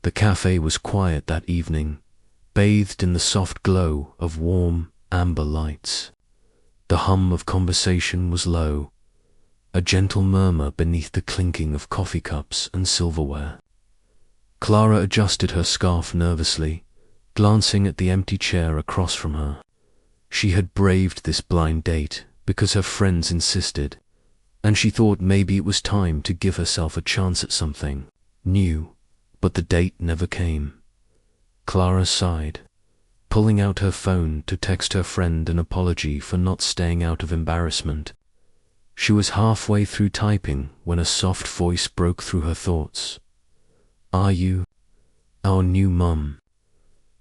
The cafe was quiet that evening, bathed in the soft glow of warm, amber lights. The hum of conversation was low, a gentle murmur beneath the clinking of coffee cups and silverware. Clara adjusted her scarf nervously, glancing at the empty chair across from her. She had braved this blind date because her friends insisted, and she thought maybe it was time to give herself a chance at something new, but the date never came. Clara sighed, pulling out her phone to text her friend an apology for not staying out of embarrassment. She was halfway through typing when a soft voice broke through her thoughts. "Are you our new mum?"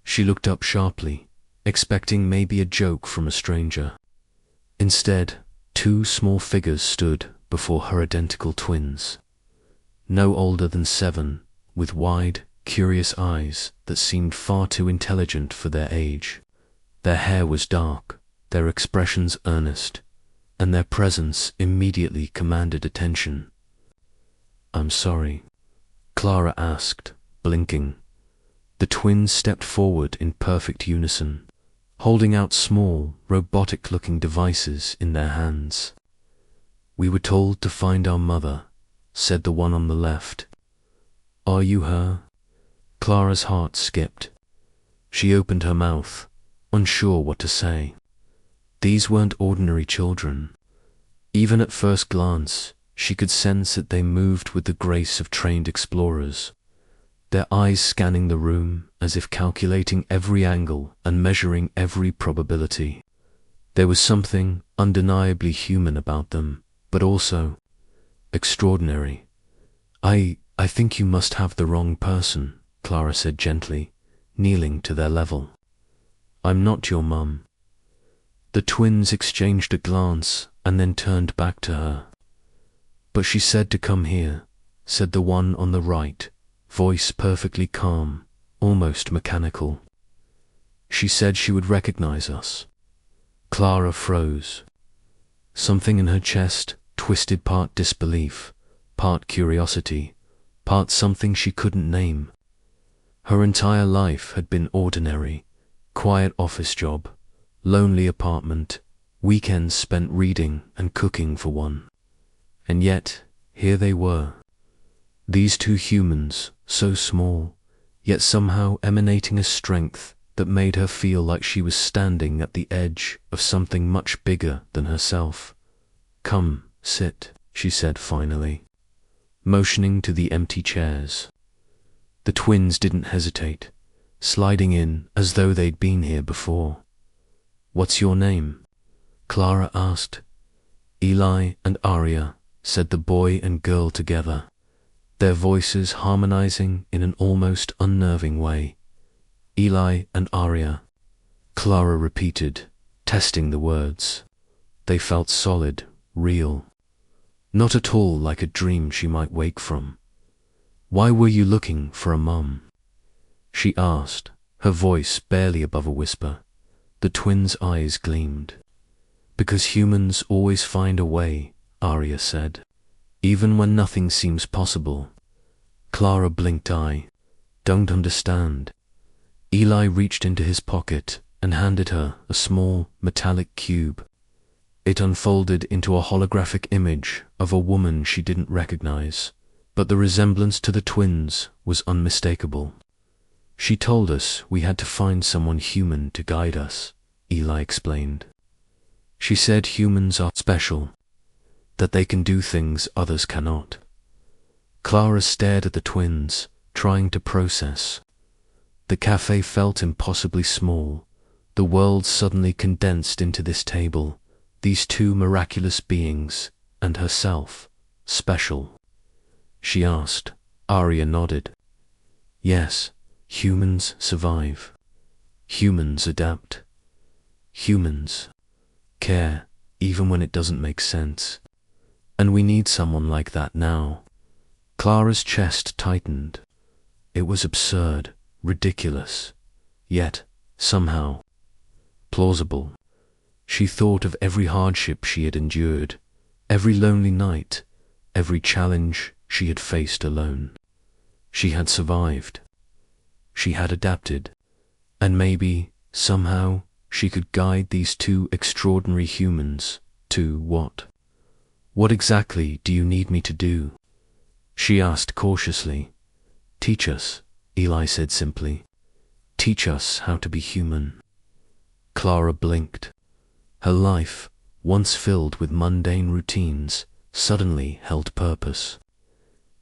She looked up sharply, expecting maybe a joke from a stranger. Instead, two small figures stood before her identical twins. No older than 7, with wide, curious eyes that seemed far too intelligent for their age. Their hair was dark, their expressions earnest, and their presence immediately commanded attention. "I'm sorry," Clara asked, blinking. The twins stepped forward in perfect unison, holding out small, robotic-looking devices in their hands. "We were told to find our mother," said the one on the left. "Are you her?" Clara's heart skipped. She opened her mouth, unsure what to say. These weren't ordinary children. Even at first glance, she could sense that they moved with the grace of trained explorers, their eyes scanning the room as if calculating every angle and measuring every probability. There was something undeniably human about them, but also extraordinary. I think you must have the wrong person," Clara said gently, kneeling to their level. "I'm not your mum." The twins exchanged a glance and then turned back to her. "But she said to come here," said the one on the right, voice perfectly calm, almost mechanical. "She said she would recognize us." Clara froze. Something in her chest twisted, part disbelief, part curiosity, part something she couldn't name. Her entire life had been ordinary: quiet office job, lonely apartment, weekends spent reading and cooking for one. And yet, here they were. These two humans, so small, yet somehow emanating a strength that made her feel like she was standing at the edge of something much bigger than herself. "Come, sit," she said finally, motioning to the empty chairs. The twins didn't hesitate, sliding in as though they'd been here before. "What's your name?" Clara asked. "Eli and Aria," said the boy and girl together, their voices harmonizing in an almost unnerving way. "Eli and Aria," Clara repeated, testing the words. They felt solid, real. Not at all like a dream she might wake from. "Why were you looking for a mum?" she asked, her voice barely above a whisper. The twins' eyes gleamed. "Because humans always find a way," Aria said, "even when nothing seems possible." Clara blinked eye. "Don't understand." Eli reached into his pocket and handed her a small metallic cube. It unfolded into a holographic image of a woman she didn't recognize, but the resemblance to the twins was unmistakable. "She told us we had to find someone human to guide us," Eli explained. "She said humans are special, that they can do things others cannot." Clara stared at the twins, trying to process. The cafe felt impossibly small. The world suddenly condensed into this table, these two miraculous beings, and herself, special. She asked. Aria nodded. "Yes, humans survive. Humans adapt. Humans care, even when it doesn't make sense. And we need someone like that now." Clara's chest tightened. It was absurd, ridiculous, yet, somehow, plausible. She thought of every hardship she had endured, every lonely night, every challenge she had faced alone. She had survived. she had adapted. And maybe, somehow, she could guide these two extraordinary humans to what? What exactly do you need me to do? She asked cautiously. Teach us, Eli said simply. Teach us how to be human. Clara blinked. Her life, once filled with mundane routines, suddenly held purpose.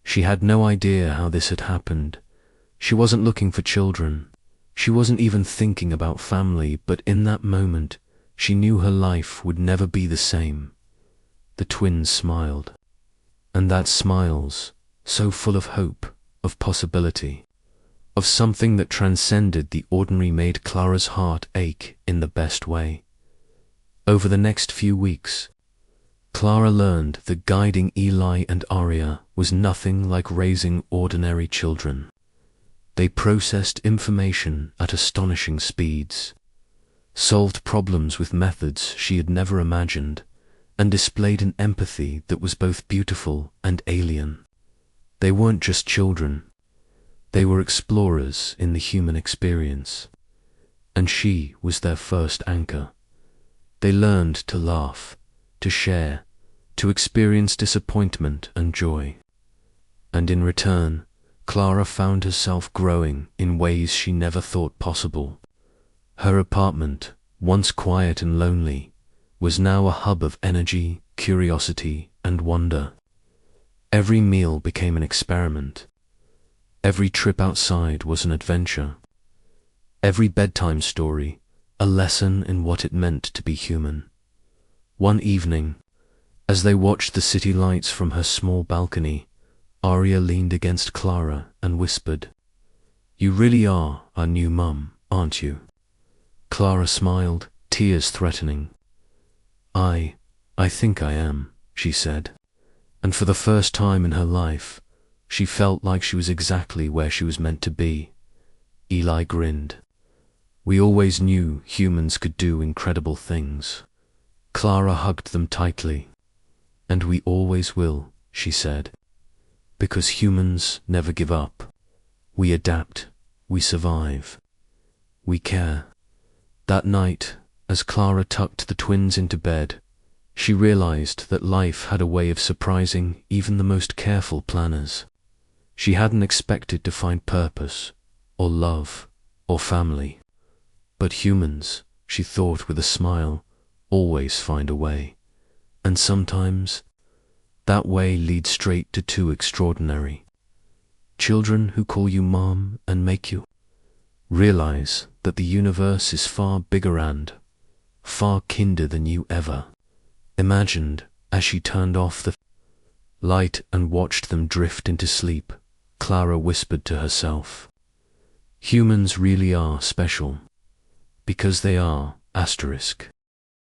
She had no idea how this had happened. She wasn't looking for children. She wasn't even thinking about family, but in that moment, she knew her life would never be the same. The twins smiled. And that smiles, so full of hope, of possibility, of something that transcended the ordinary, made Clara's heart ache in the best way. Over the next few weeks, Clara learned that guiding Eli and Aria was nothing like raising ordinary children. They processed information at astonishing speeds, solved problems with methods she had never imagined, and displayed an empathy that was both beautiful and alien. They weren't just children. They were explorers in the human experience. And she was their first anchor. They learned to laugh, to share, to experience disappointment and joy. And in return, Clara found herself growing in ways she never thought possible. Her apartment, once quiet and lonely, was now a hub of energy, curiosity, and wonder. Every meal became an experiment. Every trip outside was an adventure. Every bedtime story, a lesson in what it meant to be human. One evening, as they watched the city lights from her small balcony, Aria leaned against Clara and whispered, "You really are our new mum, aren't you?" Clara smiled, tears threatening. I think I am," she said. And for the first time in her life, she felt like she was exactly where she was meant to be. Eli grinned. "We always knew humans could do incredible things." Clara hugged them tightly. "And we always will," she said. "Because humans never give up. We adapt, we survive, we care." That night, as Clara tucked the twins into bed, she realized that life had a way of surprising even the most careful planners. She hadn't expected to find purpose, or love, or family. But humans, she thought with a smile, always find a way. And sometimes, that way leads straight to too extraordinary. Children who call you mom and make you realize that the universe is far bigger and far kinder than you ever imagined. As she turned off the light and watched them drift into sleep, Clara whispered to herself, "Humans really are special, because they are **."